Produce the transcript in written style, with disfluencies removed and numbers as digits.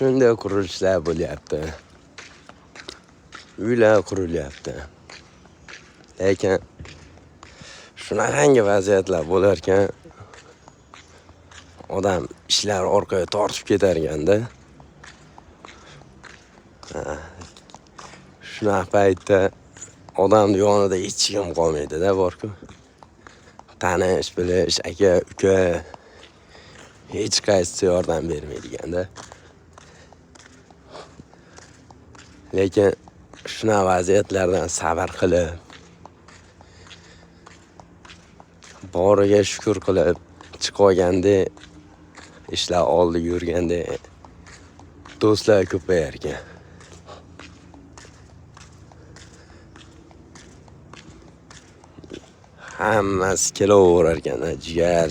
shunday qurilishlar bo'lyapti. Uylar qurilyapti. Lekin shunaqangi vaziyatlar bo'larkan, odam ishlar orqaga tortib ketar ekanda. Shunaqa paytda odam yonida hech kim qolmaydi-da, borku. Tanish, bilish, aka, uka hech qaysisi yordam bermaydiganda. Lekin shunaqa vaziyatlardan sabr qilib, boriga shukr qilib chiqib olganda, ishlar oldiga yurganda do'stlar ko'payar ekan. Hammasi kelaverar ekan, jigar.